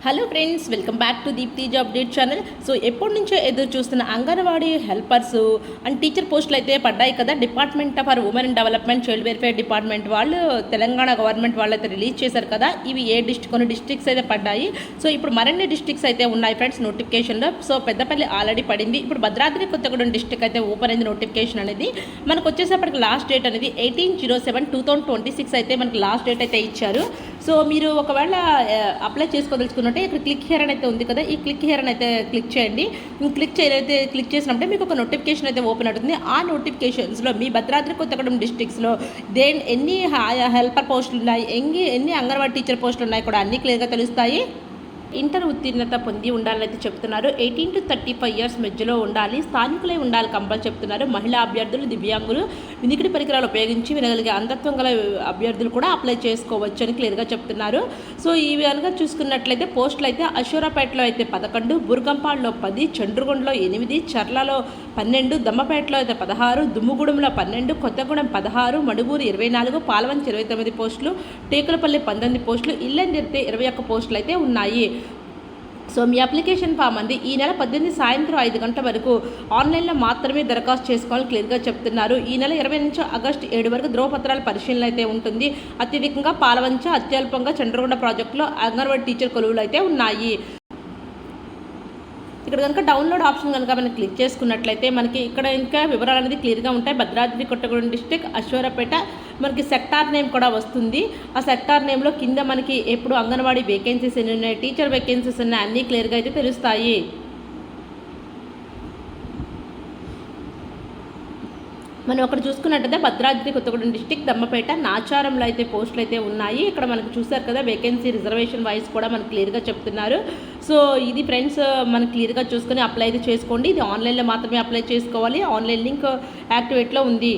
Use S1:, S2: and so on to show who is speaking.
S1: Hello friends, welcome back to Deepti job update channel. So ఎప్పటి నుంచో ఎదురు చూస్తున్న అంగన్వాడీ హెల్పర్స్ అండ్ టీచర్ పోస్టులు అయితే పడ్డాయి కదా. Department for women development child welfare department వాళ్ళు, తెలంగాణ గవర్నమెంట్ వాళ్ళు అయితే రిలీజ్ చేశారు కదా. ఇవి కొన్ని డిస్ట్రిక్ట్స్ అయితే పడ్డాయి. సో ఇప్పుడు మరిన్ని డిస్ట్రిక్ట్స్ అయితే ఉన్నాయి ఫ్రెండ్స్ నోటిఫికేషన్లో. సో పెద్దపల్లి ఆల్రెడీ పడింది. ఇప్పుడు భద్రాద్రి కొత్తగూడెం డిస్ట్రిక్ట్ అయితే ఓపెన్ అయింది నోటిఫికేషన్ అనేది. మనకు వచ్చేసేపటికి లాస్ట్ డేట్ అనేది 18/07/2026 అయితే మనకి లాస్ట్ డేట్ అయితే ఇచ్చారు. సో మీరు ఒకవేళ అప్లై చేసుకోదలుచుకున్నట్టే ఇక్కడ క్లిక్ హియర్ అని అయితే ఉంది కదా, ఈ క్లిక్ హియర్ అని అయితే క్లిక్ చేయండి. క్లిక్ చేసినప్పుడే మీకు ఒక నోటిఫికేషన్ అయితే ఓపెన్ అవుతుంది. ఆ నోటిఫికేషన్స్లో మీ భద్రాద్రి కొత్తగూడెం డిస్ట్రిక్ట్స్లో ఎన్ని హెల్పర్ పోస్టులు ఉన్నాయి, ఎన్ని అంగన్వాడీ టీచర్ పోస్టులు ఉన్నాయి కూడా అన్నీ క్లియర్గా తెలుస్తాయి. ఇంటర్ ఉత్తీర్ణత పొంది ఉండాలని చెప్తున్నారు. 18 to 35 years మధ్యలో ఉండాలి, స్థానికులే ఉండాలి కంపల్సరీ చెప్తున్నారు. మహిళా అభ్యర్థులు, దివ్యాంగులు, వినికిడి పరికరాలు ఉపయోగించి వినగలిగే అంధత్వం గల అభ్యర్థులు కూడా అప్లై చేసుకోవచ్చు అని క్లియర్గా చెప్తున్నారు. సో ఈ విధంగా చూసుకున్నట్లయితే పోస్టులు అయితే అశూరాపేటలో అయితే 11, బుర్గంపాడులో 10, చండ్రుగొండలో 8, చర్లలో 12, దమ్మపేటలో అయితే 16, దుమ్ముగూడెంలో 12, కొత్తగూడెం 16, మడుగూరు 24, పాలవంచి 29 పోస్టులు, టేకులపల్లి 19 పోస్టులు, ఇల్లెందిరితే 21 పోస్టులు అయితే ఉన్నాయి. సో మీ అప్లికేషన్ ఫామ్ అంది ఈ నెల 18 సాయంత్రం 5 గంటల వరకు ఆన్లైన్లో మాత్రమే దరఖాస్తు చేసుకోవాలని క్లియర్గా చెప్తున్నారు. ఈ నెల 20 నుంచి ఆగస్టు 7 వరకు ధ్రువపత్రాల పరిశీలన అయితే ఉంటుంది. అత్యధికంగా పాలవంచ, అత్యల్పంగా చంద్రగొండ ప్రాజెక్టులో అంగన్వాడీ టీచర్ కొలువులు అయితే ఉన్నాయి. ఇక్కడ కనుక డౌన్లోడ్ ఆప్షన్ కనుక మనం క్లిక్ చేసుకున్నట్లయితే మనకి ఇక్కడ ఇంకా వివరాలు అనేది క్లియర్గా ఉంటాయి. భద్రాద్రి కొత్తగూడెం డిస్ట్రిక్ట్, అశ్వరపేట, మనకి సెక్టార్ నేమ్ కూడా వస్తుంది. ఆ సెక్టార్ నేమ్లో కింద మనకి ఎప్పుడు అంగన్వాడీ వేకెన్సీస్ ఎన్ని ఉన్నాయి, టీచర్ వేకెన్సీస్ ఉన్నాయి అన్నీ క్లియర్గా అయితే తెలుస్తాయి. మనం అక్కడ చూసుకున్నట్టయితే భద్రాద్రి కొత్తగూడెం డిస్ట్రిక్ట్, దమ్మపేట, నాచారంలో అయితే పోస్టులు అయితే ఉన్నాయి. ఇక్కడ మనకు చూసారు కదా వేకెన్సీ రిజర్వేషన్ వైజ్ కూడా మనకు క్లియర్గా చెప్తున్నారు. సో ఇది ఫ్రెండ్స్ మనకు క్లియర్గా చూసుకొని అప్లై అయితే చేసుకోండి. ఇది ఆన్లైన్లో మాత్రమే అప్లై చేసుకోవాలి. ఆన్లైన్ లింక్ యాక్టివేట్లో ఉంది.